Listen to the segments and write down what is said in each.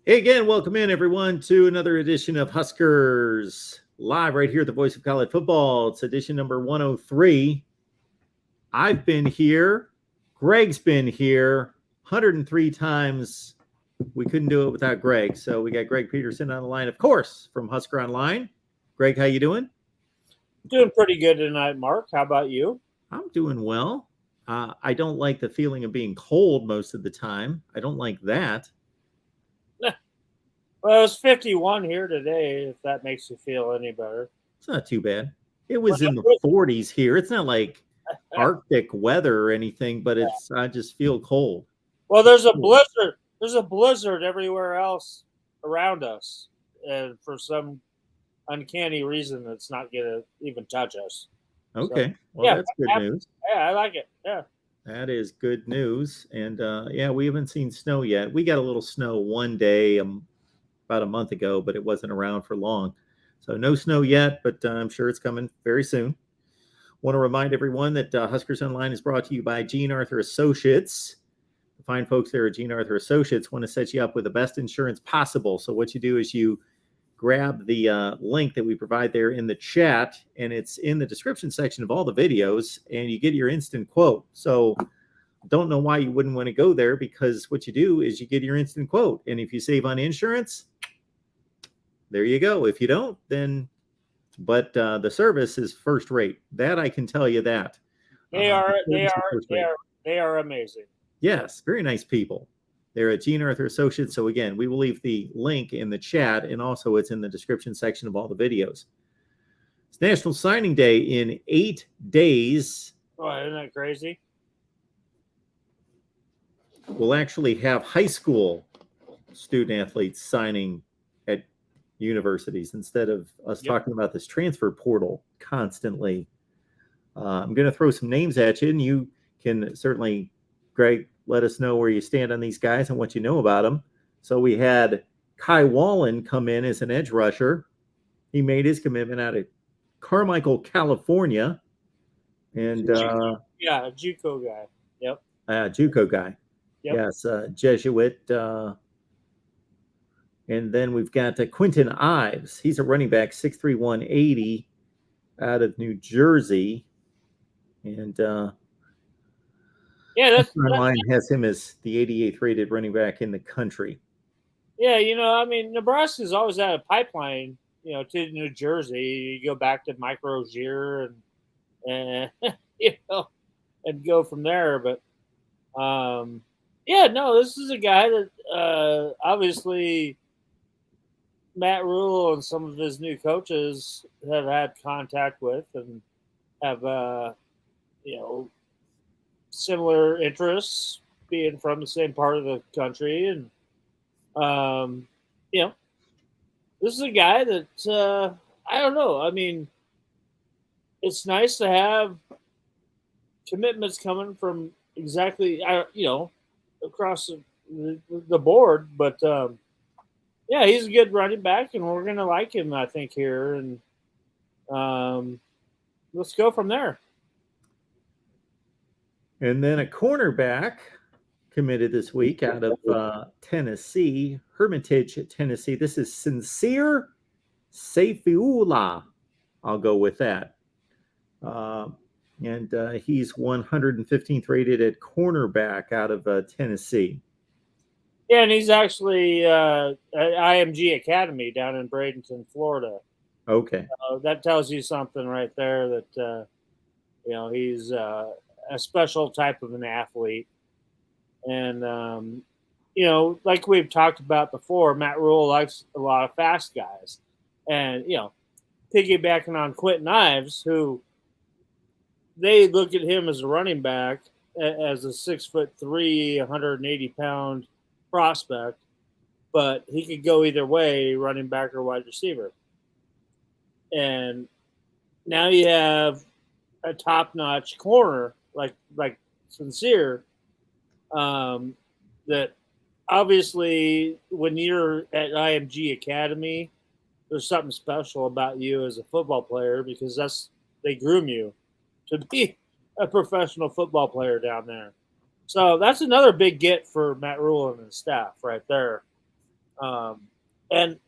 Hey again, welcome in everyone to another edition of Huskers Live right here at the Voice of College Football. It's edition number 103. I've been here. Greg's been here 103 times. We couldn't do it without Greg. So we got Greg Peterson on the line, of course, from Husker Online. Greg, how you doing? Doing pretty good tonight, Mark. How about you? I'm doing well. I don't like the feeling of being cold most of the time. I don't like that. Well, it was 51 here today, if that makes you feel any better. It's not too bad. It was in the 40s here. It's not like Arctic weather or anything, but it's I just feel cold. Well, there's a blizzard. There's a blizzard everywhere else around us, and for some uncanny reason, it's not going to even touch us. Okay. So, well, that's good news. Yeah, I like it. Yeah. That is good news. And yeah, we haven't seen snow yet. We got a little snow one day about a month ago, but it wasn't around for long. So no snow yet, but I'm sure it's coming very soon. Want to remind everyone that Huskers Online is brought to you by Gene Arthur Associates. The fine folks there at Gene Arthur Associates want to set you up with the best insurance possible. So what you do is you grab the link that we provide there in the chat, and it's in the description section of all the videos, and you get your instant quote. So don't know why you wouldn't want to go there, because what you do is you get your instant quote. And if you save on insurance, there you go. If you don't, then, but the service is first rate. That I can tell you that. They are amazing. Yes, very nice people. They're at Gene Arthur Associates. So again, we will leave the link in the chat, and also it's in the description section of all the videos. It's National Signing Day in 8 days. Oh, isn't that crazy? We'll actually have high school student athletes signing at universities instead of us talking about this transfer portal constantly. I'm going to throw some names at you, and you can certainly, Greg, let us know where you stand on these guys and what you know about them. So we had WALLIN come in as an edge rusher. He made his commitment out of Carmichael, California. And a JUCO guy. Yep. JUCO guy. Yep. Yes, Jesuit. And then we've got QUINTEN IVES. He's a running back, 6'3", 180, out of New Jersey. And that's line has him as the 88th rated running back in the country. Yeah, I mean, Nebraska's always had a pipeline, to New Jersey. You go back to MarkRogersTV and and go from there. But this is a guy that obviously Matt Rule and some of his new coaches have had contact with and have, similar interests, being from the same part of the country. And, this is a guy that, I don't know. I mean, it's nice to have commitments coming from exactly, across the board. But, he's a good running back, and we're going to like him, I think, here. And let's go from there. And then a cornerback committed this week out of Tennessee, Hermitage, Tennessee. This is SYNCERE SAFEEULLAH. I'll go with that. And he's 115th rated at cornerback out of Tennessee. Yeah, and he's actually at IMG Academy down in Bradenton, Florida. Okay. That tells you something right there that, he's a special type of an athlete. And, like we've talked about before, Matt Rule likes a lot of fast guys. And, piggybacking on QUINTEN IVES, who they look at him as a running back, as a 6'3", 180-pound prospect, but he could go either way, running back or wide receiver. And now you have a top-notch corner like SYNCERE, that obviously when you're at IMG Academy, there's something special about you as a football player, because they groom you to be a professional football player down there. So that's another big get for Matt Rule and his staff right there. And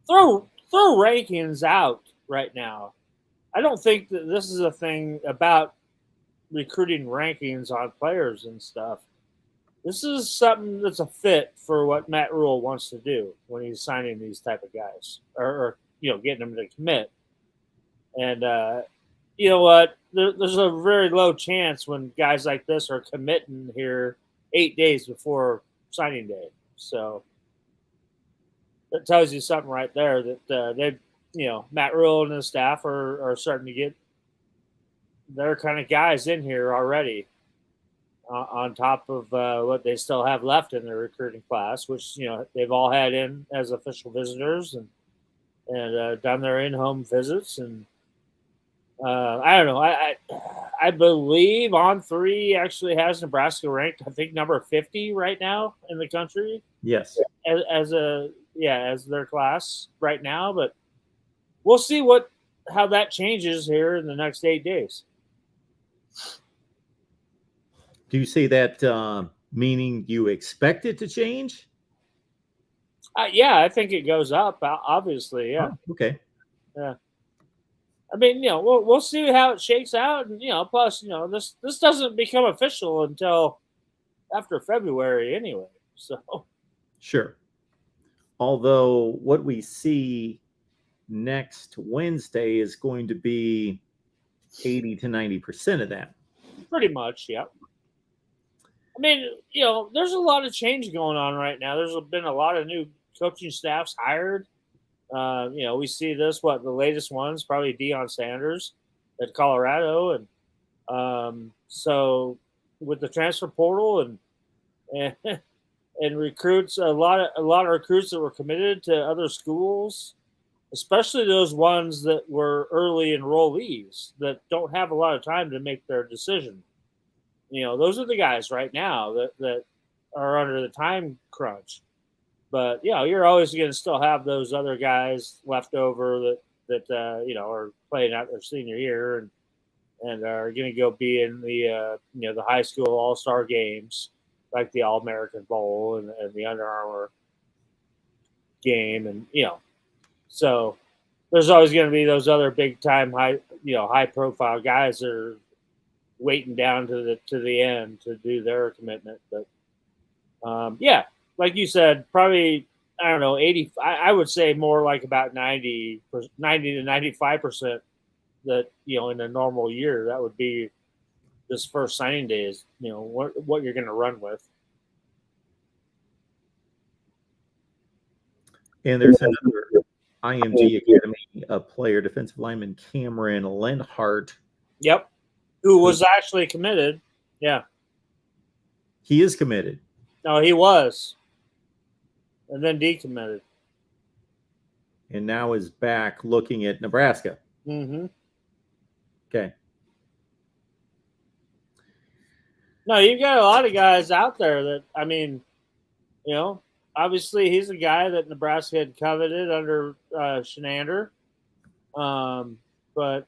throw rankings out right now. I don't think that this is a thing about recruiting rankings on players and stuff. This is something that's a fit for what Matt Rule wants to do when he's signing these type of guys, or getting them to commit. And you know what? There's a very low chance when guys like this are committing here 8 days before signing day. So that tells you something right there that Matt Rule and his staff are starting to get their kind of guys in here already, on top of what they still have left in their recruiting class, which they've all had in as official visitors and done their in-home visits. And I don't know. I believe On3 actually has Nebraska ranked, I think, number 50 right now in the country. Yes, as their class right now, but we'll see how that changes here in the next 8 days. Do you see that meaning you expect it to change? Yeah, I think it goes up. Obviously, yeah. Oh, okay. Yeah. I mean, we'll see how it shakes out, and plus, this doesn't become official until after February anyway. So sure. Although what we see next Wednesday is going to be 80 to 90% of that. Pretty much, yeah. I mean, there's a lot of change going on right now. There's been a lot of new coaching staffs hired. We see this. The latest one's probably Deion Sanders at Colorado, and so with the transfer portal and recruits, a lot of recruits that were committed to other schools, especially those ones that were early enrollees that don't have a lot of time to make their decision. Those are the guys right now that are under the time crunch. But you're always going to still have those other guys left over that are playing out their senior year and are going to go be in the the high school all-star games, like the All-American Bowl and the Under Armour game, and so there's always going to be those other big time high profile guys that are waiting down to the end to do their commitment. But like you said, probably, I don't know, 80. I would say more like about 90 to 95% that in a normal year that would be this first signing day is what you're going to run with. And there's another IMG Academy player, defensive lineman Cameron Lenhart. Yep, who was actually committed. Yeah, he is committed. No, he was, and then decommitted, and now is back looking at Nebraska. Mm-hmm. Okay. No, you've got a lot of guys out there that, I mean, obviously he's a guy that Nebraska had coveted under Shenander. But,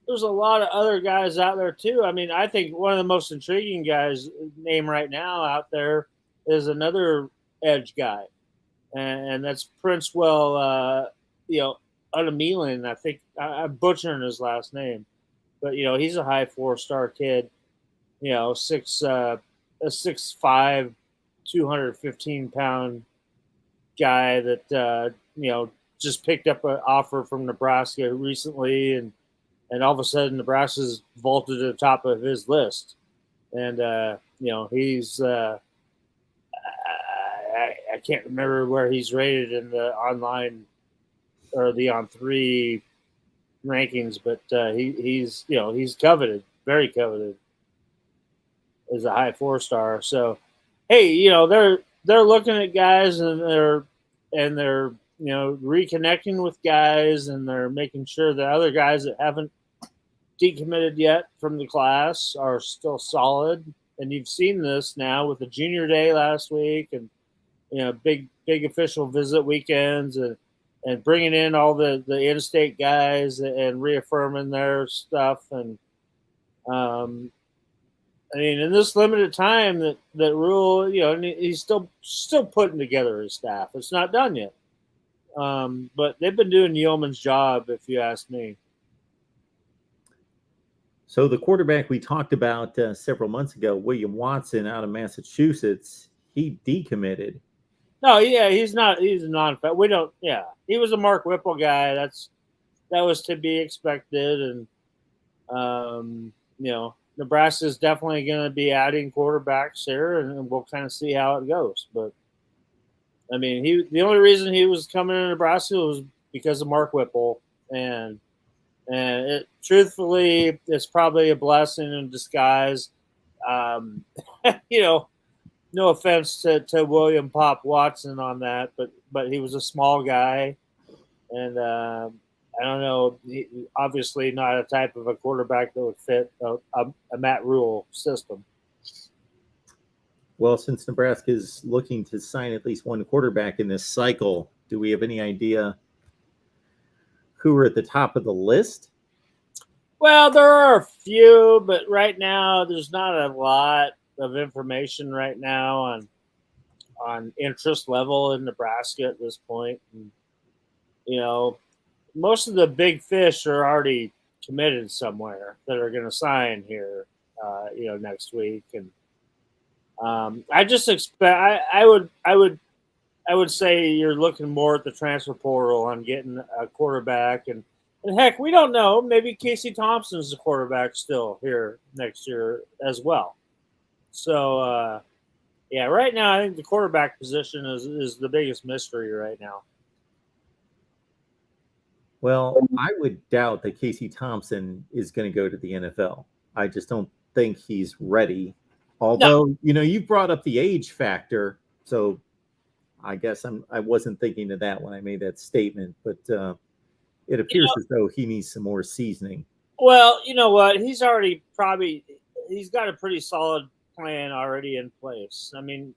there's a lot of other guys out there too. I mean, I think one of the most intriguing guys named right now out there is another edge guy. And that's Princewell, Unameelan. I think I'm butchering his last name. But, he's a high 4-star kid, a 6'5", 215-pound guy that, just picked up an offer from Nebraska recently. And all of a sudden, Nebraska's vaulted to the top of his list. And, he's I can't remember where he's rated in the online or the On3 rankings, but he's coveted, very coveted as a high 4-star. So, hey, they're looking at guys and they're reconnecting with guys, and they're making sure that other guys that haven't decommitted yet from the class are still solid. And you've seen this now with the junior day last week, and big official visit weekends, and bringing in all the in-state guys and reaffirming their stuff. And I mean, in this limited time that Rule, and he's still putting together his staff. It's not done yet, but they've been doing yeoman's job, if you ask me. So the quarterback we talked about several months ago, William Watson out of Massachusetts, he decommitted. No, yeah, he's not. He's a non-fan. We don't. Yeah, he was a Mark Whipple guy. That was to be expected, and Nebraska is definitely going to be adding quarterbacks here, and we'll kind of see how it goes. But I mean, the only reason he was coming to Nebraska was because of Mark Whipple, and truthfully, it's probably a blessing in disguise. No offense to William Pop Watson on that, but he was a small guy, and I don't know. Obviously, not a type of a quarterback that would fit a Matt Rule system. Well, since Nebraska is looking to sign at least one quarterback in this cycle, do we have any idea who are at the top of the list? Well, there are a few, but right now there's not a lot of information right now on interest level in Nebraska at this point. And, most of the big fish are already committed somewhere that are going to sign here, next week. And I just expect I would say you're looking more at the transfer portal on getting a quarterback, and heck, we don't know. Maybe Casey Thompson's the quarterback still here next year as well. So right now I think the quarterback position is the biggest mystery right now. Well, I would doubt that Casey Thompson is going to go to the NFL. I just don't think he's ready. Although, you brought up the age factor, so I guess I wasn't thinking of that when I made that statement, but it appears as though he needs some more seasoning. Well, you know what? He's got a pretty solid plan already in place. I mean,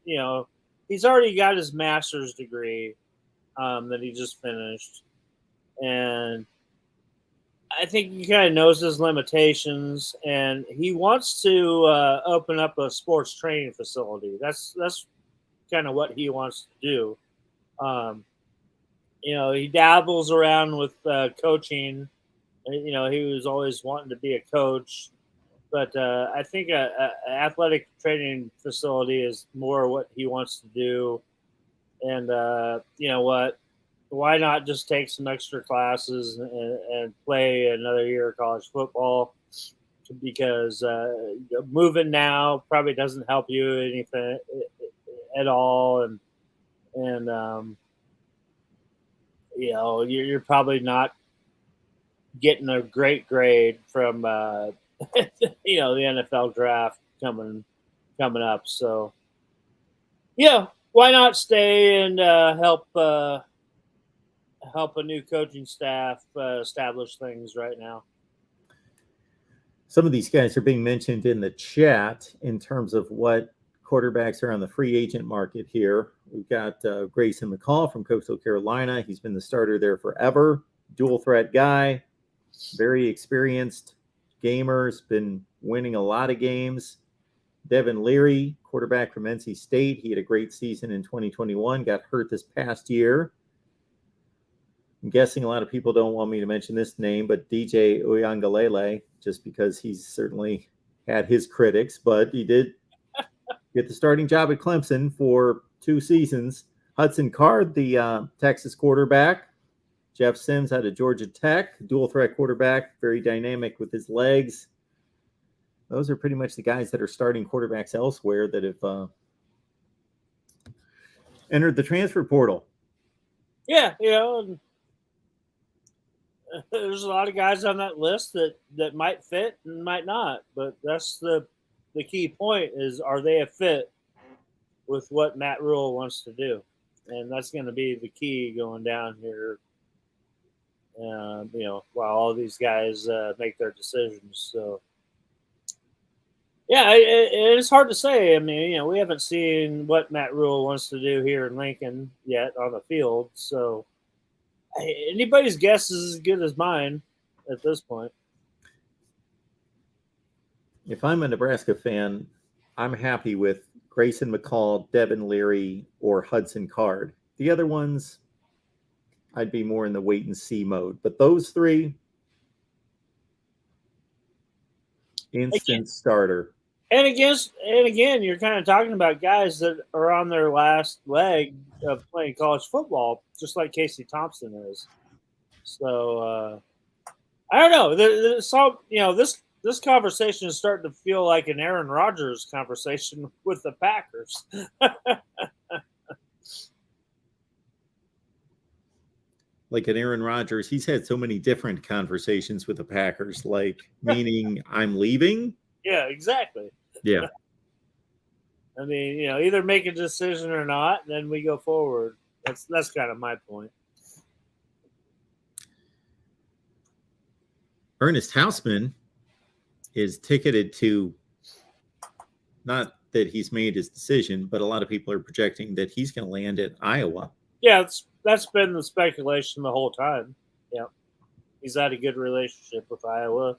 he's already got his master's degree that he just finished. And I think he kind of knows his limitations, and he wants to open up a sports training facility. That's kind of what he wants to do. He dabbles around with coaching. He was always wanting to be a coach, but I think a athletic training facility is more what he wants to do. And you know what? Why not just take some extra classes and play another year of college football? Because moving now probably doesn't help you anything at all, and you're probably not getting a great grade from the NFL draft coming up. So why not stay and help a new coaching staff establish things right now? Some of these guys are being mentioned in the chat in terms of what quarterbacks are on the free agent market here. We've got Grayson McCall from Coastal Carolina. He's been the starter there forever. Dual threat guy, very experienced gamer's been winning a lot of games. Devin Leary, quarterback from NC State. He had a great season in 2021, got hurt this past year. I'm guessing a lot of people don't want me to mention this name, but DJ Uiagalelei, just because he's certainly had his critics, but he did get the starting job at Clemson for 2 seasons. Hudson Card, the Texas quarterback. Jeff Sims out of Georgia Tech, dual threat quarterback, very dynamic with his legs. Those are pretty much the guys that are starting quarterbacks elsewhere that have entered the transfer portal. Yeah, there's a lot of guys on that list that might fit and might not, but that's the key point is, are they a fit with what Matt Rule wants to do? And that's going to be the key going down here, while all these guys make their decisions. So, yeah, it's hard to say. I mean, we haven't seen what Matt Rule wants to do here in Lincoln yet on the field. So anybody's guess is as good as mine at this point. if I'm a Nebraska fan, I'm happy with Grayson McCall, Devin Leary, or Hudson Card. The other ones, I'd be more in the wait and see mode. But those three, instant starter. And again, you're kind of talking about guys that are on their last leg of playing college football, just like Casey Thompson is. So I don't know. So this conversation is starting to feel like an Aaron Rodgers conversation with the Packers. Like an Aaron Rodgers, he's had so many different conversations with the Packers, like meaning I'm leaving. Yeah, exactly. Yeah. I mean, either make a decision or not, and then we go forward. That's kind of my point. Ernest Hausman is ticketed to, not that he's made his decision, but a lot of people are projecting that he's going to land at Iowa. Yeah, that's been the speculation the whole time. Yeah, he's had a good relationship with Iowa,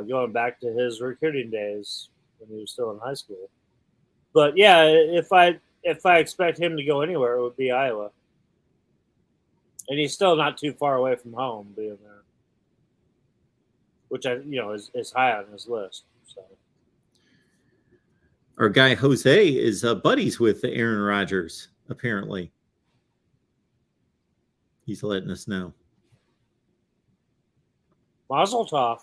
going back to his recruiting days when he was still in high school. But yeah, if I expect him to go anywhere, it would be Iowa, and he's still not too far away from home, being there, which is high on his list. So our guy Jose is buddies with Aaron Rodgers, apparently. He's letting us know. Mazel tov.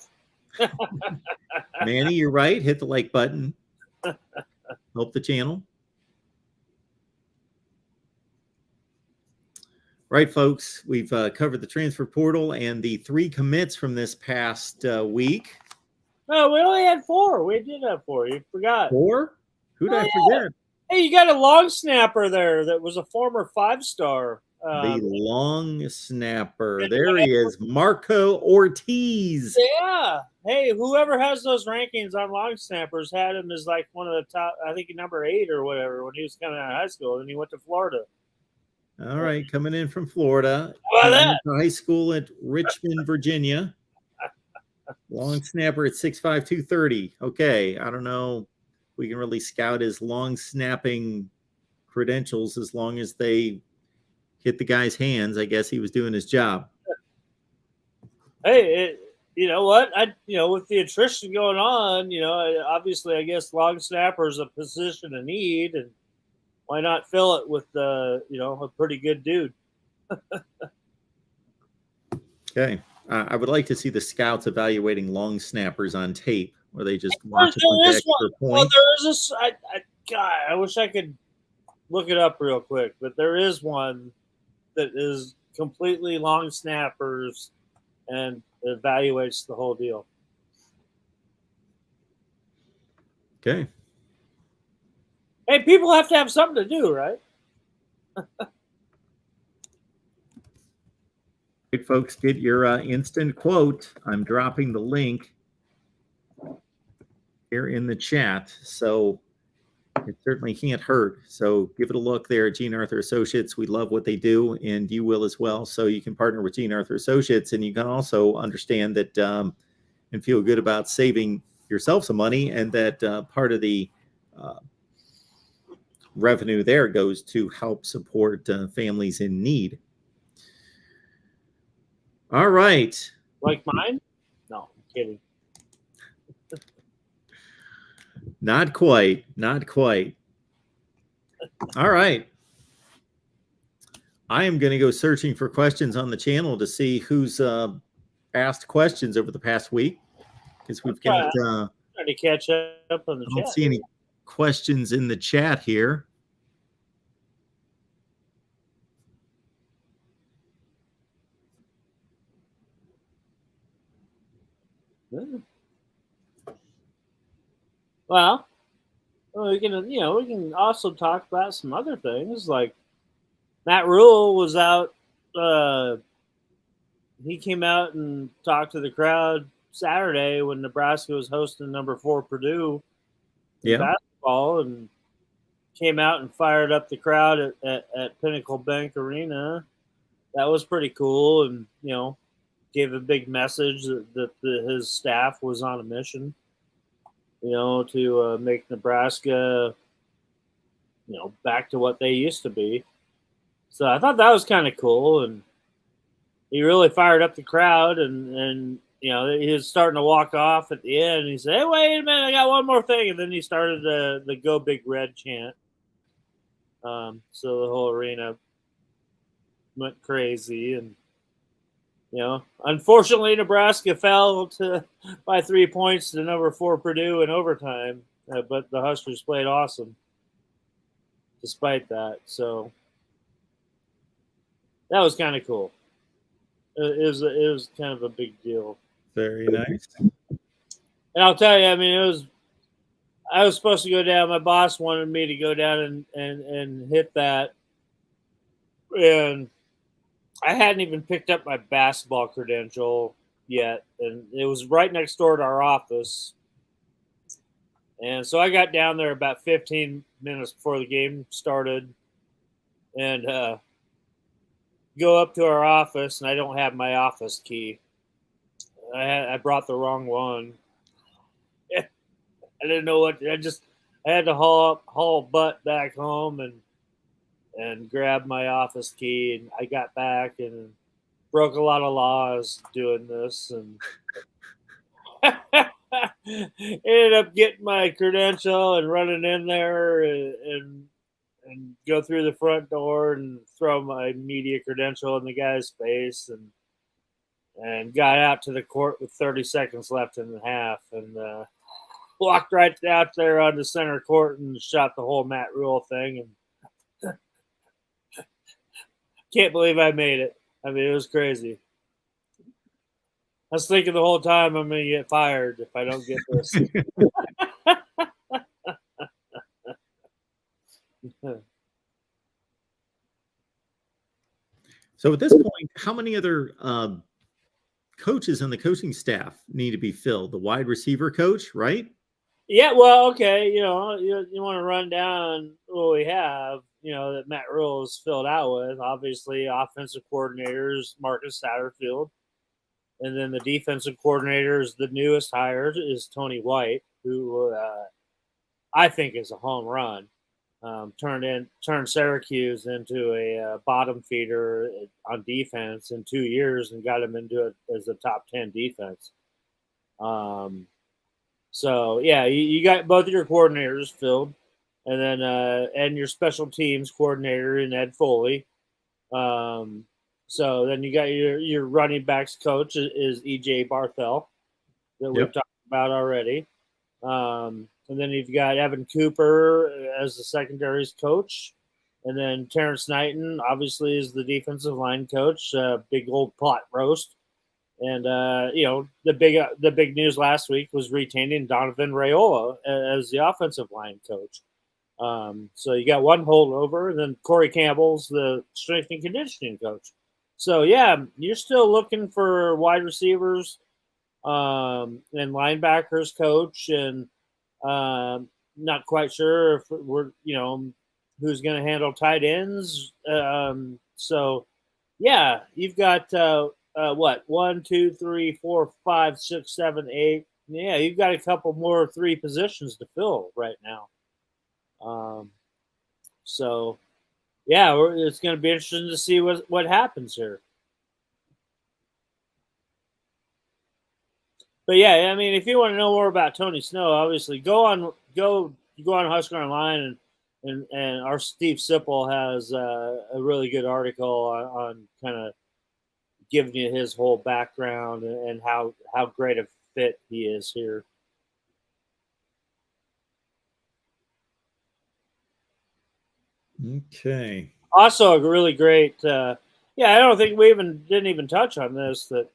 Manny, you're right. Hit the like button. Help the channel. Right, folks. We've covered the transfer portal and the 3 commits from this past week. No, we only had 4. We did have 4. You forgot. 4? Who did I forget? Hey, you got a long snapper there that was a former 5-star. The long snapper. There he is, Marco Ortiz. Yeah. Hey, whoever has those rankings on long snappers had him as like one of the top, I think number 8 or whatever when he was coming out of high school. And he went to Florida. All right, coming in from Florida. How about that? High school at Richmond, Virginia. Long snapper at 6'5", 230. Okay, I don't know. We can really scout his long snapping credentials as long as they hit the guy's hands. I guess he was doing his job. Hey, you know what? With the attrition going on, obviously, I guess long snapper is a position of need, and why not fill it with a pretty good dude? Okay, I would like to see the scouts evaluating long snappers on tape, where they just watch a bunch of extra points. Well, there is God, I wish I could look it up real quick, but there is one that is completely long snappers and evaluates the whole deal. Okay. Hey, people have to have something to do, right? Hey, folks, get your instant quote. I'm dropping the link here in the chat, so it certainly can't hurt. So give it a look there at Gene Arthur Associates. We love what they do, and you will as well. So you can partner with Gene Arthur Associates, and you can also understand that and feel good about saving yourself some money, and that part of the revenue there goes to help support families in need. All right. Like mine? No, I'm kidding. Not quite. Not quite. All right. I am going to go searching for questions on the channel to see who's asked questions over the past week, because we've got trying to catch up on the I don't see any questions in the chat here. Well, we can also talk about some other things, like Matt Rule was out. He came out and talked to the crowd Saturday when Nebraska was hosting number 4 Purdue in basketball, and came out and fired up the crowd at Pinnacle Bank Arena. That was pretty cool, and gave a big message that his staff was on a mission. to make Nebraska, back to what they used to be. So I thought that was kind of cool, and he really fired up the crowd, and he was starting to walk off at the end. And he said, "Hey, wait a minute, I got one more thing," and then he started the "Go Big Red" chant. So the whole arena went crazy, and unfortunately, Nebraska fell by 3 points to number 4 Purdue in overtime, but the Huskers played awesome despite that. So that was kind of cool. It was kind of a big deal. Very nice. And I'll tell you, I mean, I was supposed to go down. My boss wanted me to go down and hit that, and I hadn't even picked up my basketball credential yet, and it was right next door to our office. And so I got down there about 15 minutes before the game started, and go up to our office, and I don't have my office key. I brought the wrong one. I didn't know what. I had to haul butt back home and grab my office key, and I got back and broke a lot of laws doing this, and ended up getting my credential and running in there and go through the front door and throw my media credential in the guy's face, and got out to the court with 30 seconds left in the half, and walked right out there on the center court and shot the whole Matt Rule thing, and can't believe I made it. I mean, it was crazy. I was thinking the whole time I'm going to get fired if I don't get this. So at this point, how many other coaches on the coaching staff need to be filled? The wide receiver coach, right? Yeah, well, okay. You want to run down what we have, that Matt Rule is filled out with. Obviously, offensive coordinators, Marcus Satterfield. And then the defensive coordinator is the newest hire is Tony White, who I think is a home run. Turned Syracuse into a bottom feeder on defense in 2 years and got him into it as a top 10 defense. So yeah, you got both of your coordinators filled, and then and your special teams coordinator in Ed Foley. So then you got your running backs coach is EJ Barthel that we've talked about already. And then you've got Evan Cooper as the secondaries coach. And then Terrence Knighton, obviously, is the defensive line coach, big old pot roast. And, the big news last week was retaining Donovan Raiola as the offensive line coach. So you got one holdover, and then Corey Campbell's the strength and conditioning coach. So, yeah, you're still looking for wide receivers and linebackers coach, and not quite sure if we're, who's going to handle tight ends. So, yeah, you've got what? 1, 2, 3, 4, 5, 6, 7, 8. Yeah, you've got a couple more 3 positions to fill right now. So, yeah, it's going to be interesting to see what happens here. But yeah, I mean, if you want to know more about Tony Snow, obviously go on Husker Online, and our Steve Sipple has a really good article on kind of giving you his whole background and how great a fit he is here. Okay. Also, a really great. I don't think we didn't even touch on this, that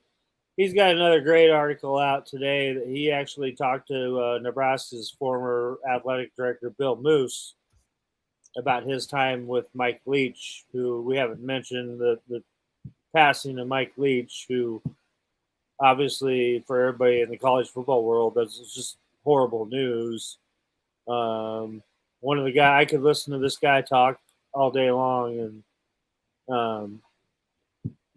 he's got another great article out today that he actually talked to Nebraska's former athletic director, Bill Moose, about his time with Mike Leach, who we haven't mentioned, the passing of Mike Leach, who obviously for everybody in the college football world, that's just horrible news. One of the guys, I could listen to this guy talk all day long, and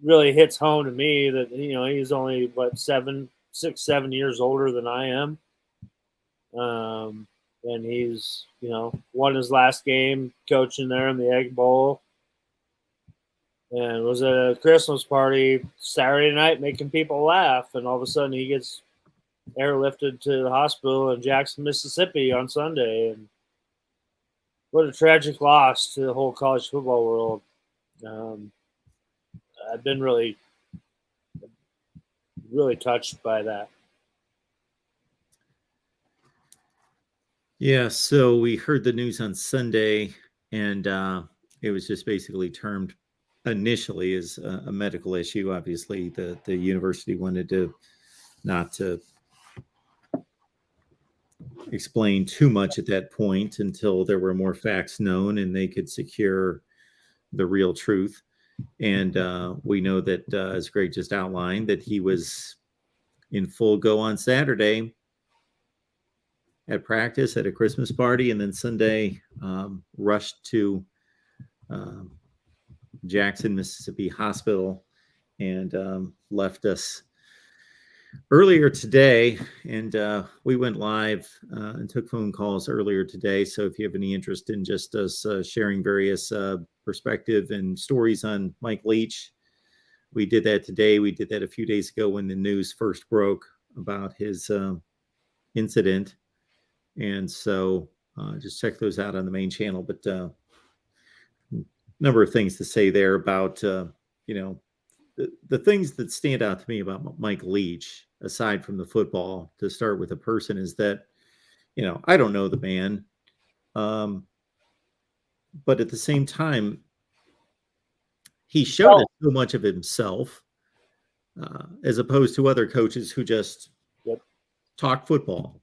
really hits home to me that he's only 7 years older than I am, And he's, won his last game coaching there in the Egg Bowl. And was at a Christmas party Saturday night making people laugh. And all of a sudden he gets airlifted to the hospital in Jackson, Mississippi on Sunday. And what a tragic loss to the whole college football world. I've been really, really touched by that. Yeah, so we heard the news on Sunday, and it was just basically termed initially as a medical issue. Obviously, the university wanted to not to explain too much at that point until there were more facts known and they could secure the real truth. And we know that, as Greg just outlined, that he was in full go on Saturday at practice at a Christmas party, and then Sunday rushed to Jackson, Mississippi hospital, and left us earlier today. And we went live and took phone calls earlier today. So if you have any interest in just us sharing various perspective and stories on Mike Leach, we did that today. We did that a few days ago when the news first broke about his incident. And so just check those out on the main channel. But number of things to say there about, the things that stand out to me about Mike Leach, aside from the football, to start with a person, is that, I don't know the man. But at the same time, he showed us so much of himself, as opposed to other coaches who just talk football.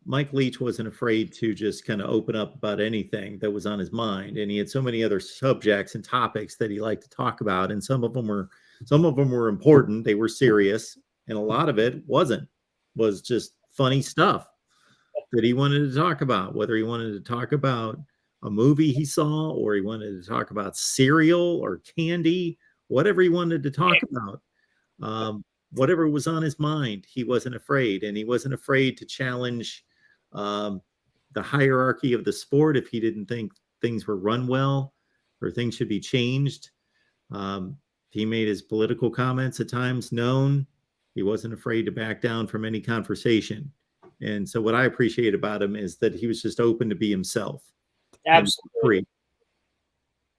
Mike Leach wasn't afraid to just kind of open up about anything that was on his mind, and he had so many other subjects and topics that he liked to talk about, and some of them were important. They were serious, and a lot of it was just funny stuff that he wanted to talk about, whether he wanted to talk about a movie he saw, or he wanted to talk about cereal or candy, whatever he wanted to talk about. Whatever was on his mind, he wasn't afraid. And he wasn't afraid to challenge the hierarchy of the sport if he didn't think things were run well or things should be changed. He made his political comments at times known. He wasn't afraid to back down from any conversation. And so what I appreciate about him is that he was just open to be himself. Absolutely.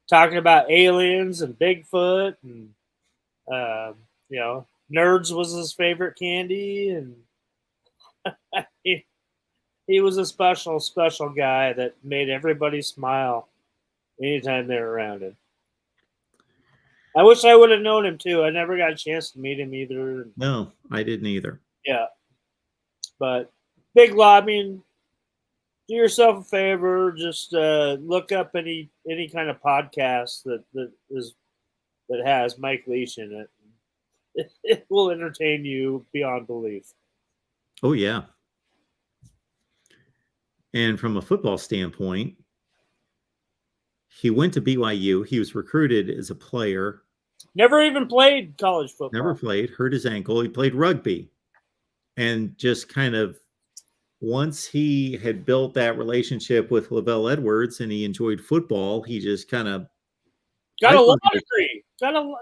Talking about aliens and Bigfoot and, Nerds was his favorite candy, and he was a special, special guy that made everybody smile anytime they were around him. I wish I would have known him too. I never got a chance to meet him either. No, I didn't either. Yeah. But Big Law, do yourself a favor, just look up any kind of podcast that has Mike Leach in it. It will entertain you beyond belief. Oh, yeah. And from a football standpoint, he went to BYU. He was recruited as a player. Never even played college football. Never played, hurt his ankle. He played rugby. And just kind of, once he had built that relationship with Lavelle Edwards and he enjoyed football, he just kind of got a law degree.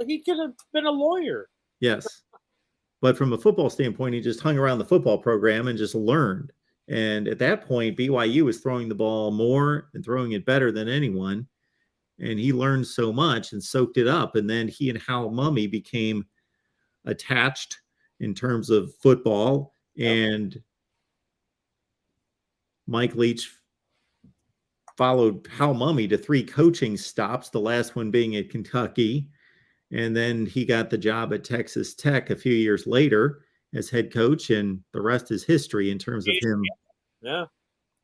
He could have been a lawyer. Yes. But from a football standpoint, he just hung around the football program and just learned. And at that point, BYU was throwing the ball more and throwing it better than anyone. And he learned so much and soaked it up. And then he and Hal Mummy became attached in terms of football. And Mike Leach followed Hal Mummy to 3 coaching stops, the last one being at Kentucky. And then he got the job at Texas Tech a few years later as head coach, and the rest is history in terms of him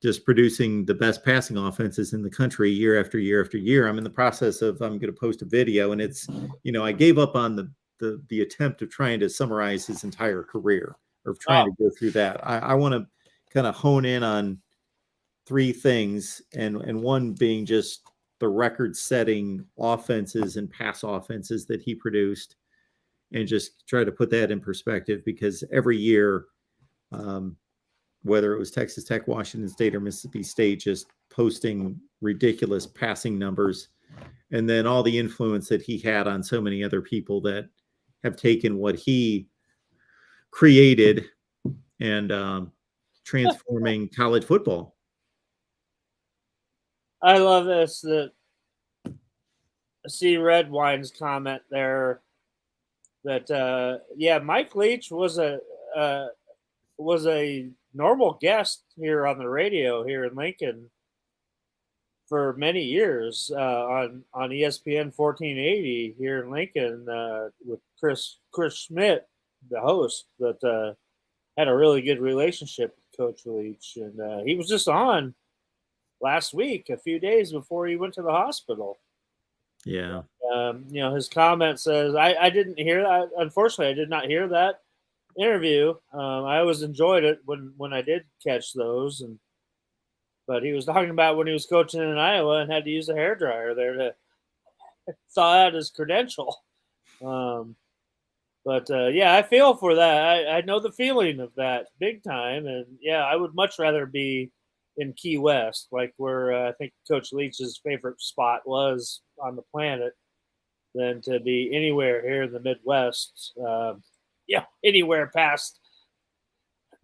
just producing the best passing offenses in the country year after year after year. I'm in the process of, I'm going to post a video, and it's, I gave up on the attempt of trying to summarize his entire career, or trying to go through that. I want to kind of hone in on 3 things, and one being just the record-setting offenses and pass offenses that he produced, and just try to put that in perspective, because every year whether it was Texas Tech, Washington State, or Mississippi State, just posting ridiculous passing numbers. And then all the influence that he had on so many other people that have taken what he created and transforming college football. I love this. That I see Red Wine's comment there that yeah, Mike Leach was a normal guest here on the radio here in Lincoln for many years on ESPN 1480 here in Lincoln with Chris Schmidt, the host, that had a really good relationship with Coach Leach, and he was just on last week, a few days before he went to the hospital. Yeah. His comment says, I didn't hear that. Unfortunately, I did not hear that interview. I always enjoyed it when I did catch those, but he was talking about when he was coaching in Iowa and had to use a hairdryer there to thaw out his credential. Yeah, I feel for that. I know the feeling of that big time, and yeah, I would much rather be in Key West, like where I think Coach Leach's favorite spot was on the planet, than to be anywhere here in the Midwest. Anywhere past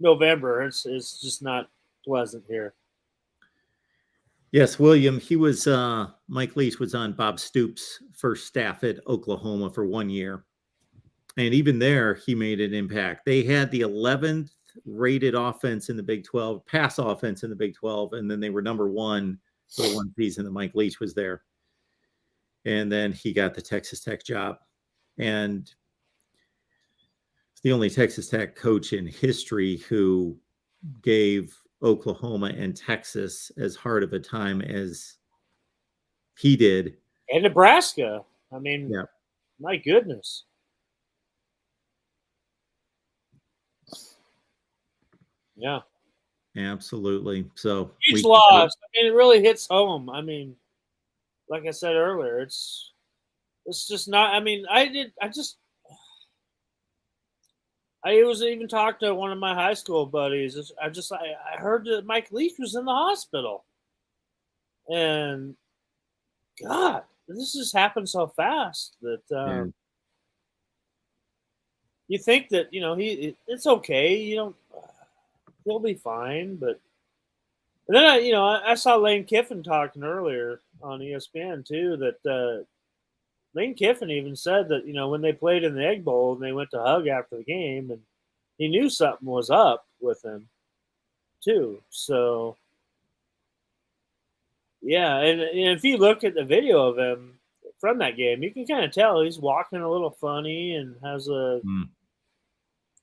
November, it's just not pleasant here. Yes, William, he was Mike Leach was on Bob Stoops' first staff at Oklahoma for 1 year. And even there, he made an impact. They had the 11th rated offense in the Big 12, pass offense in the Big 12, and then they were number one for the one season that Mike Leach was there. And then he got the Texas Tech job. And it's the only Texas Tech coach in history who gave Oklahoma and Texas as hard of a time as he did. And Nebraska. I mean, yeah. My goodness. Yeah. Absolutely. So huge loss. I mean, it really hits home. I mean, like I said earlier, it's just not. I mean, I was even talking to one of my high school buddies. I heard that Mike Leach was in the hospital, and God, this just happened so fast that you think that it's okay. He'll be fine, but then I saw Lane Kiffin talking earlier on ESPN too, that Lane Kiffin even said that when they played in the Egg Bowl and they went to hug after the game, and he knew something was up with him too. So yeah, and if you look at the video of him from that game, you can kind of tell he's walking a little funny and has a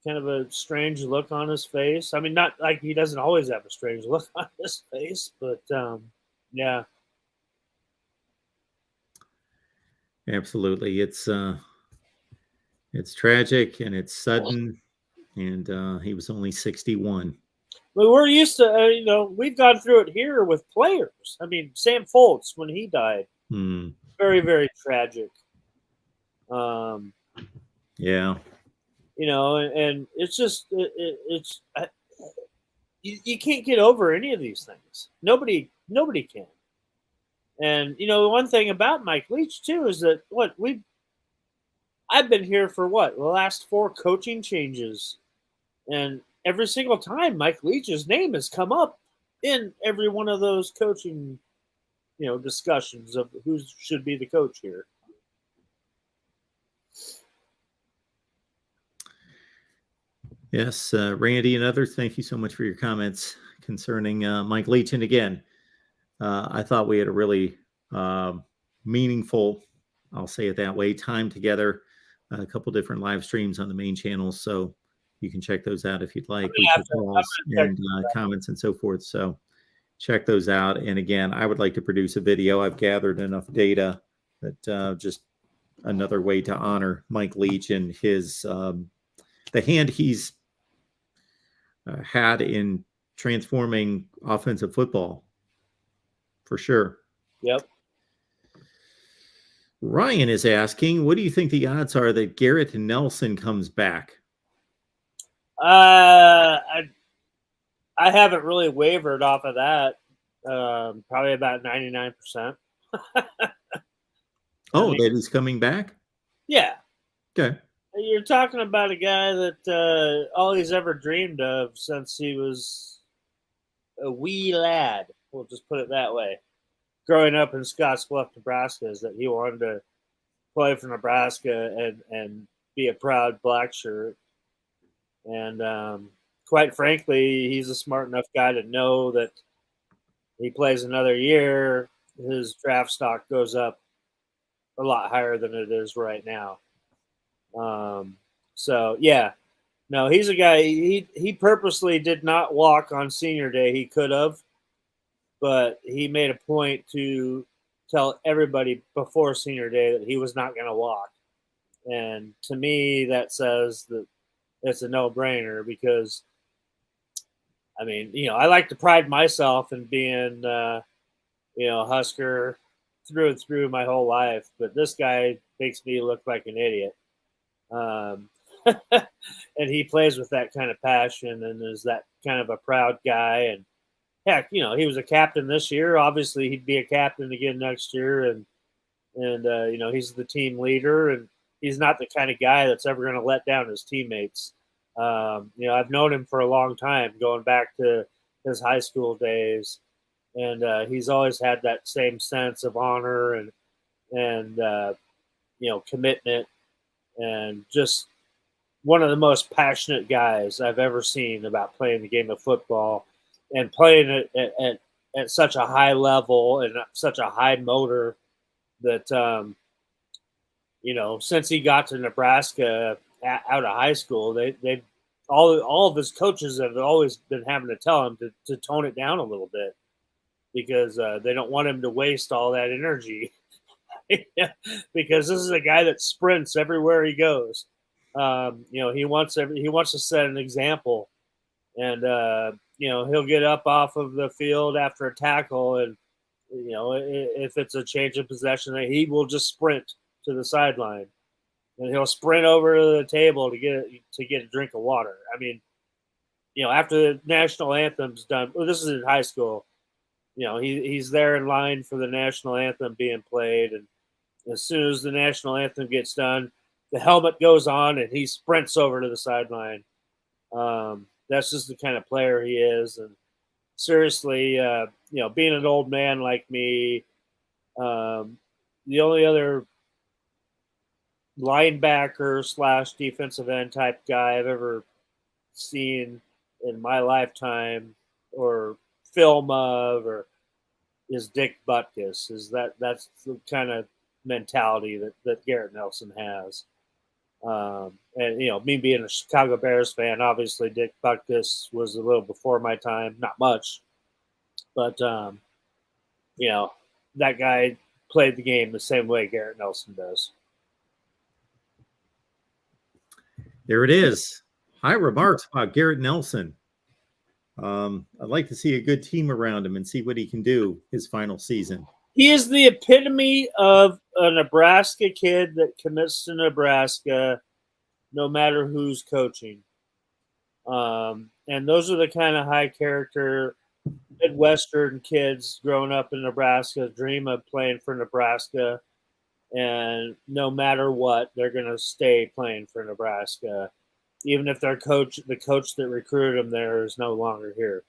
kind of a strange look on his face. I mean, not like he doesn't always have a strange look on his face, but yeah. Absolutely. It's tragic and it's sudden, and he was only 61. But we're used to, we've gone through it here with players. I mean, Sam Foltz, when he died, very, very tragic. Yeah. And it's just, you can't get over any of these things. Nobody can. And, one thing about Mike Leach, too, is that I've been here for the last 4 coaching changes. And every single time Mike Leach's name has come up in every one of those coaching, discussions of who should be the coach here. Yes, Randy and others, thank you so much for your comments concerning Mike Leach. And again, I thought we had a really meaningful, I'll say it that way, time together, a couple different live streams on the main channel. So you can check those out if you'd like, with your calls and comments and so forth. So check those out. And again, I would like to produce a video. I've gathered enough data that just another way to honor Mike Leach and his the hand he's had in transforming offensive football, for sure. Yep. Ryan is asking, what do you think the odds are that Garrett Nelson comes back? I haven't really wavered off of that. Probably about 99%. Oh, that he's coming back? Yeah. Okay. You're talking about a guy that all he's ever dreamed of since he was a wee lad. We'll just put it that way. Growing up in Scottsbluff, Nebraska, is that he wanted to play for Nebraska and be a proud black shirt. And quite frankly, he's a smart enough guy to know that he plays another year, his draft stock goes up a lot higher than it is right now. So yeah, no, he's a guy. He purposely did not walk on senior day. He could have, but he made a point to tell everybody before senior day that he was not going to walk. And to me, that says that it's a no-brainer because, I mean, I like to pride myself in being, a Husker through and through my whole life, but this guy makes me look like an idiot. And he plays with that kind of passion and is that kind of a proud guy. And heck, he was a captain this year. Obviously, he'd be a captain again next year. And he's the team leader, and he's not the kind of guy that's ever going to let down his teammates. I've known him for a long time, going back to his high school days, and he's always had that same sense of honor and commitment, and just one of the most passionate guys I've ever seen about playing the game of football and playing it at such a high level and such a high motor that, since he got to Nebraska out of high school, they all of his coaches have always been having to tell him to tone it down a little bit because they don't want him to waste all that energy. Because this is a guy that sprints everywhere he goes. He wants to set an example, and he'll get up off of the field after a tackle, and if it's a change of possession, he will just sprint to the sideline, and he'll sprint over to the table to get a drink of water. I mean, after the national anthem's done, well, this is in high school. He's there in line for the national anthem being played, and as soon as the national anthem gets done, the helmet goes on, and he sprints over to the sideline. That's just the kind of player he is. And seriously, being an old man like me, the only other linebacker / defensive end type guy I've ever seen in my lifetime or film of is Dick Butkus. That's the kind of mentality that Garrett Nelson has. And me being a Chicago Bears fan, obviously Dick Butkus was a little before my time, not much, but that guy played the game the same way Garrett Nelson does. There it is. High remarks about Garrett Nelson. I'd like to see a good team around him and see what he can do his final season. He is the epitome of a Nebraska kid that commits to Nebraska no matter who's coaching. And those are the kind of high character Midwestern kids growing up in Nebraska dream of playing for Nebraska. And no matter what, they're going to stay playing for Nebraska, even if the coach that recruited them there is no longer here.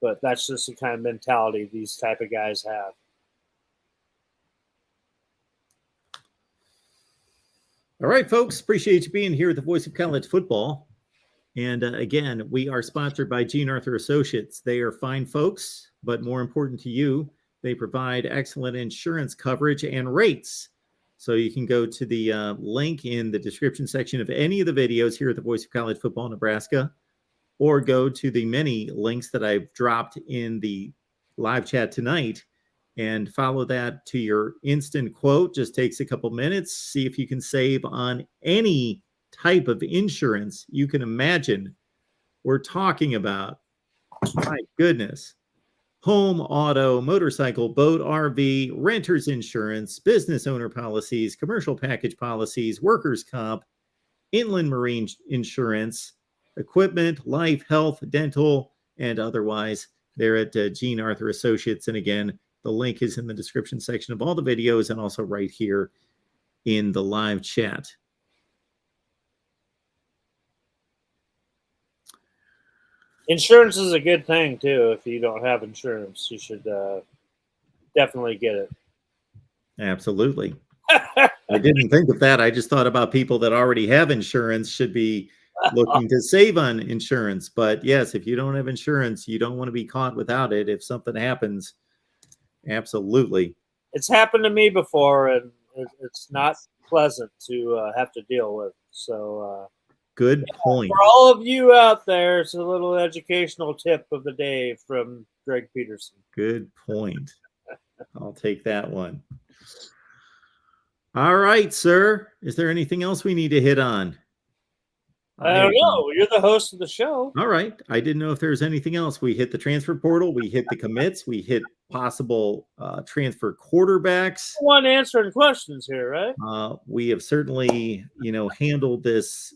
But that's just the kind of mentality these type of guys have. All right, folks. Appreciate you being here at the Voice of College Football. And again, we are sponsored by Gene Arthur Associates. They are fine folks, but more important to you, they provide excellent insurance coverage and rates. So you can go to the link in the description section of any of the videos here at the Voice of College Football Nebraska, or go to the many links that I've dropped in the live chat tonight and follow that to your instant quote. Just takes a couple minutes. See if you can save on any type of insurance you can imagine we're talking about. My goodness. Home, auto, motorcycle, boat, RV, renter's insurance, business owner policies, commercial package policies, workers' comp, inland marine insurance, equipment, life, health, dental, and otherwise. They're at Gene Arthur Associates. And again, the link is in the description section of all the videos and also right here in the live chat. Insurance is a good thing, too. If you don't have insurance, you should definitely get it. Absolutely. I didn't think of that. I just thought about people that already have insurance should be looking to save on insurance. But yes, if you don't have insurance, you don't want to be caught without it. If something happens, absolutely. It's happened to me before, and it's not pleasant to have to deal with. So good point. For all of you out there, it's a little educational tip of the day from Greg Peterson. Good point. I'll take that one. All right, sir. Is there anything else we need to hit on? I don't know. You're the host of the show. All right. I didn't know if there's anything else. We hit the transfer portal. We hit the commits. We hit possible transfer quarterbacks. One answering questions here, right? We have certainly, handled this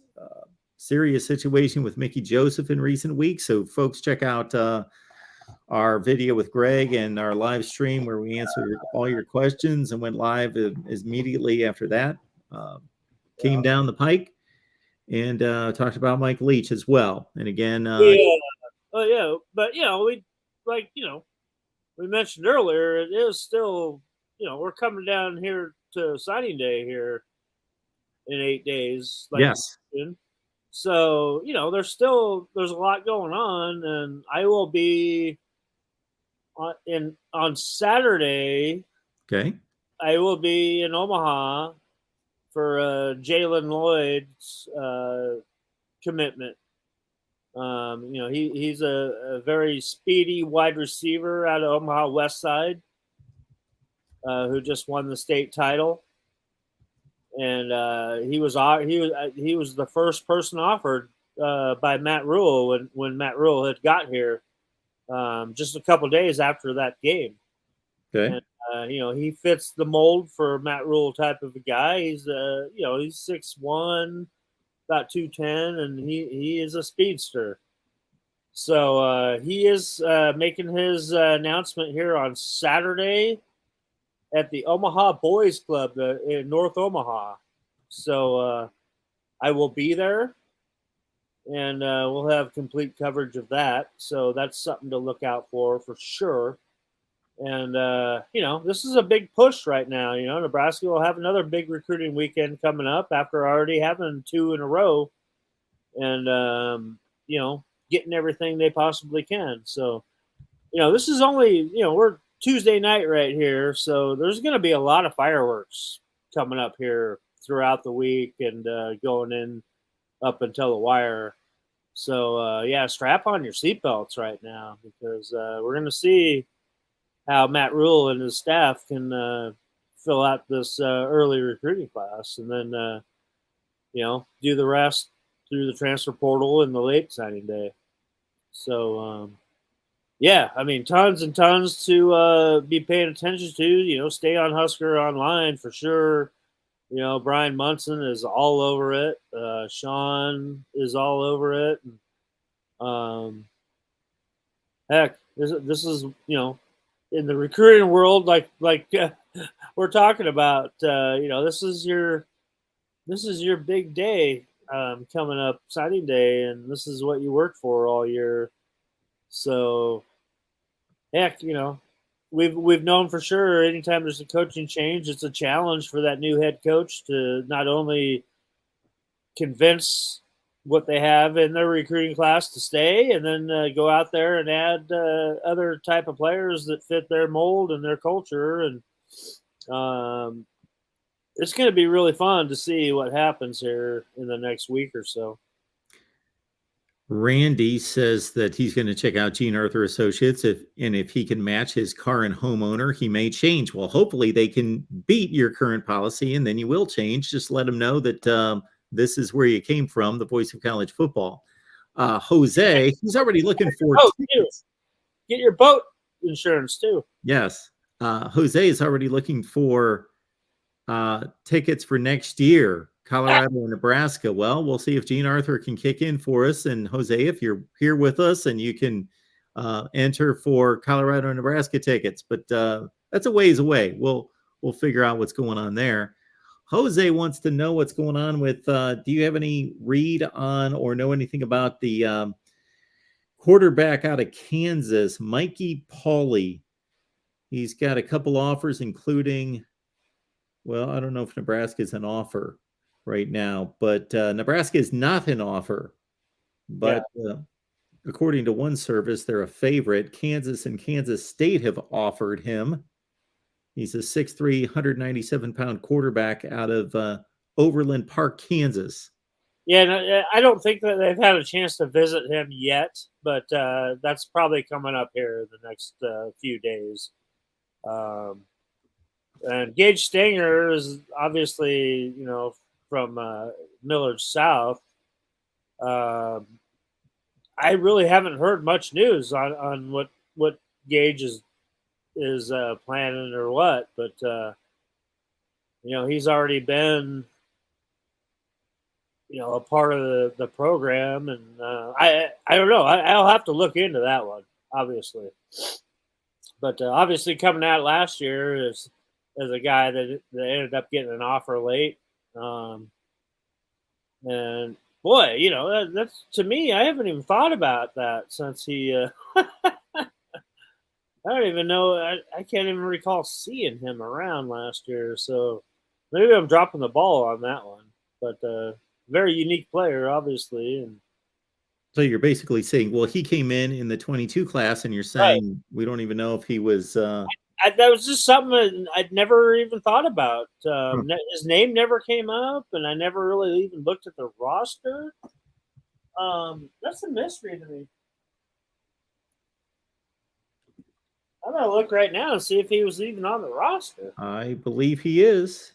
serious situation with Mickey Joseph in recent weeks. So folks, check out our video with Greg and our live stream where we answered all your questions and went live immediately after that. Came down the pike and talked about Mike Leach as well. And again, but we mentioned earlier, it is still, we're coming down here to signing day here in 8 days. Yes. So, there's a lot going on, and I will be on Saturday. Okay. I will be in Omaha for Jalen Lloyd's commitment. He's a very speedy wide receiver out of Omaha West Side who just won the state title. And he was the first person offered by Matt Rule when Matt Rule had got here just a couple days after that game. Okay. And, he fits the mold for Matt Rule type of a guy. He's he's 6'1", about 210, and he is a speedster. So he is making his announcement here on Saturday at the Omaha Boys Club in North Omaha. So I will be there, and we'll have complete coverage of that. So that's something to look out for sure. And, this is a big push right now. Nebraska will have another big recruiting weekend coming up after already having 2 in a row and, getting everything they possibly can. So, this is only, we're Tuesday night right here. So there's going to be a lot of fireworks coming up here throughout the week and going in up until the wire. So, strap on your seatbelts right now because we're going to see how Matt Rule and his staff can fill out this early recruiting class and then, do the rest through the transfer portal and the late signing day. So, tons and tons to be paying attention to, stay on Husker Online for sure. Brian Munson is all over it. Sean is all over it. And, heck, this is, in the recruiting world, like we're talking about, this is your big day coming up, signing day, and this is what you work for all year. So, heck, we've known for sure anytime there's a coaching change, it's a challenge for that new head coach to not only convince what they have in their recruiting class to stay and then go out there and add other type of players that fit their mold and their culture. And it's going to be really fun to see what happens here in the next week or so. Randy says that he's going to check out Gene Arthur Associates if he can match his car and homeowner, he may change. Well, hopefully they can beat your current policy and then you will change. Just let them know that this is where you came from, the voice of college football. Jose, he's already looking for tickets. Get your boat insurance too. Yes. Jose is already looking for tickets for next year, Colorado and Nebraska. Well, we'll see if Gene Arthur can kick in for us. And Jose, if you're here with us and you can enter for Colorado and Nebraska tickets, but that's a ways away. We'll figure out what's going on there. Jose wants to know what's going on with. Do you have any read on or know anything about the quarterback out of Kansas, Mikey Pauley? He's got a couple offers, including, well, I don't know if Nebraska is an offer right now, but Nebraska is not an offer. But according to one service, they're a favorite. Kansas and Kansas State have offered him. He's a 6'3", 197-pound quarterback out of Overland Park, Kansas. Yeah, I don't think that they've had a chance to visit him yet, but that's probably coming up here the next few days. And Gage Stanger is obviously, from Millard South. I really haven't heard much news on what Gage is planning or what, but he's already been a part of the program, and I don't know. I'll have to look into that one, obviously. But obviously, coming out last year as a guy that ended up getting an offer late, and boy, that's, to me, I haven't even thought about that since he. I don't even know. I can't even recall seeing him around last year. So maybe I'm dropping the ball on that one. But very unique player, obviously. And so you're basically saying, well, he came in the 22 class, and you're saying we don't even know if he was. That was just something that I'd never even thought about. His name never came up, and I never really even looked at the roster. That's a mystery to me. I'm going to look right now and see if he was even on the roster. I believe he is.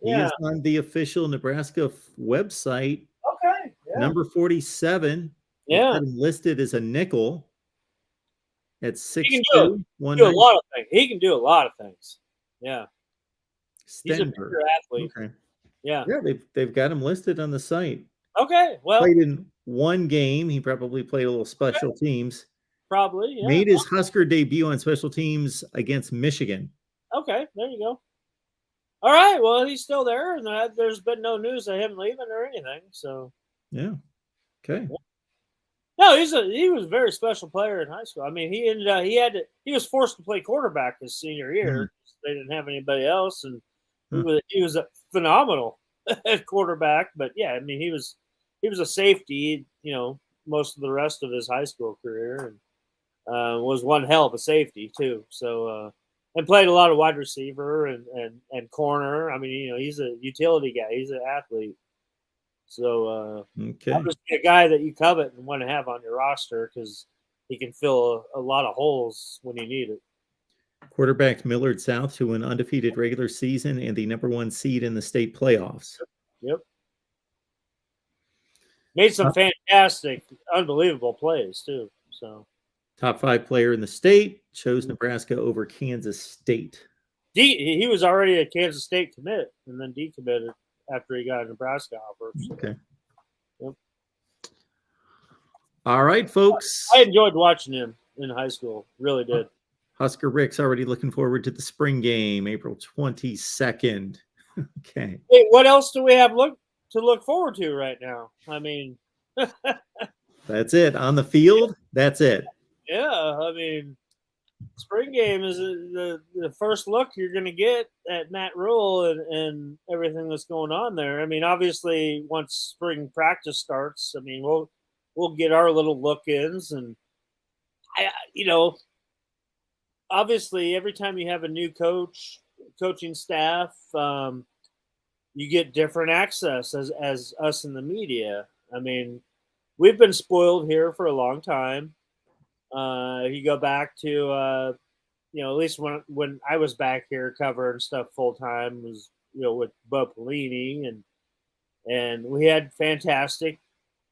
Yeah. He is on the official Nebraska website. Okay. Yeah. Number 47. Yeah. Got him listed as a nickel at 6'2". He can do a lot of things. He can do a lot of things. Yeah. He's a bigger athlete. Okay. Yeah. Yeah, they've got him listed on the site. Okay. Well, played in one game. He probably played a little special teams. Probably, yeah. Made his Husker debut on special teams against Michigan. Okay, there you go. All right, well, he's still there, and there's been no news of him leaving or anything. So, yeah, okay. No, he was a very special player in high school. I mean, he was forced to play quarterback his senior year. They didn't have anybody else, and he was a phenomenal at quarterback. But yeah, I mean, he was a safety, most of the rest of his high school career, and was one hell of a safety too. So and played a lot of wide receiver and corner. I mean, he's a utility guy. He's an athlete. So obviously a guy that you covet and want to have on your roster because he can fill a lot of holes when you need it. Quarterback Millard South to an undefeated regular season and the #1 seed in the state playoffs. Yep. Made some fantastic, unbelievable plays too. So top 5 player in the state, chose Nebraska over Kansas State. He was already a Kansas State commit and then decommitted after he got a Nebraska offer. So. Okay. Yep. All right, folks. I enjoyed watching him in high school. Really did. Husker Rick's already looking forward to the spring game, April 22nd. Okay. Hey, what else do we have to look forward to right now? I mean, that's it. On the field, that's it. Yeah, I mean, spring game is the first look you're going to get at Matt Rule and everything that's going on there. I mean, obviously, once spring practice starts, I mean, we'll get our little look-ins, and obviously, every time you have a new coaching staff, you get different access as us in the media. I mean, we've been spoiled here for a long time. If you go back to, at least when I was back here covering stuff full time was, with Bo Pelini and we had fantastic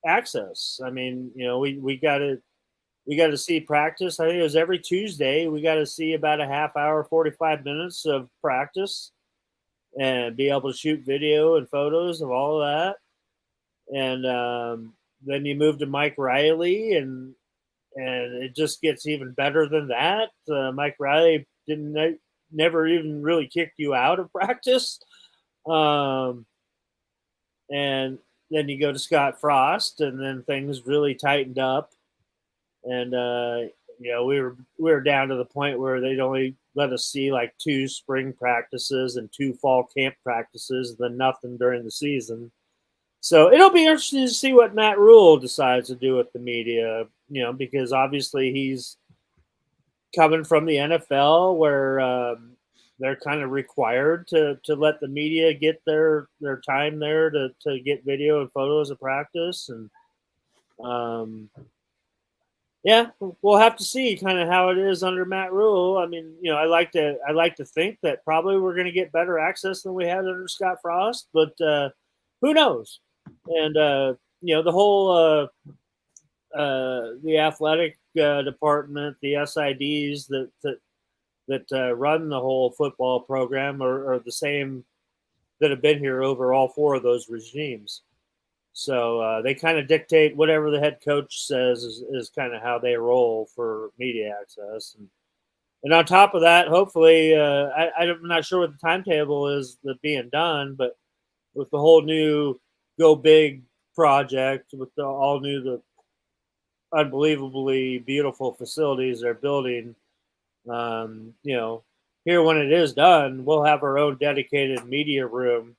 access. I mean, we got to see practice. I think it was every Tuesday. We got to see about a half hour, 45 minutes of practice and be able to shoot video and photos of all of that. And then you move to Mike Riley and it just gets even better than that. Mike Riley never even really kicked you out of practice. And then you go to Scott Frost, and then things really tightened up. And we were down to the point where they'd only let us see like 2 spring practices and 2 fall camp practices, and then nothing during the season. So it'll be interesting to see what Matt Rule decides to do with the media, because obviously he's coming from the NFL where they're kind of required to let the media get their time there to get video and photos of practice. And we'll have to see kind of how it is under Matt Rule. I mean, I like to think that probably we're going to get better access than we had under Scott Frost, but who knows? And the whole the athletic department, the SIDs that run the whole football program are the same that have been here over all 4 of those regimes. So they kind of dictate whatever the head coach says is kind of how they roll for media access. And on top of that, hopefully, I'm not sure what the timetable is that being done, but with the whole new Go Big project, with the unbelievably beautiful facilities they're building, here when it is done, we'll have our own dedicated media room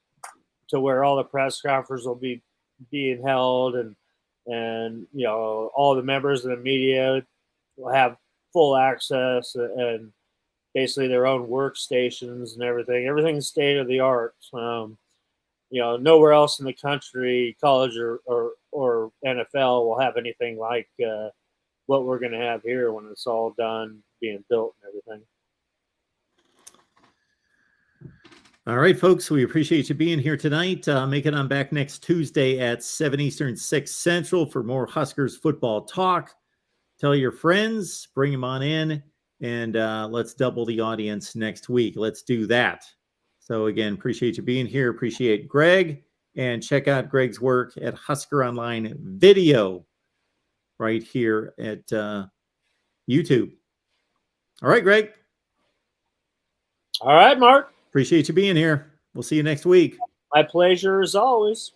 to where all the press conferences will be being held, and all the members of the media will have full access and basically their own workstations and everything. Everything's state of the art. Nowhere else in the country, college or NFL, will have anything like what we're going to have here when it's all done, being built and everything. All right, folks, we appreciate you being here tonight. Make it on back next Tuesday at 7 Eastern, 6 Central for more Huskers football talk. Tell your friends, bring them on in, and let's double the audience next week. Let's do that. So, again, appreciate you being here. Appreciate Greg. And check out Greg's work at Husker Online Video right here at YouTube. All right, Greg. All right, Mark. Appreciate you being here. We'll see you next week. My pleasure as always.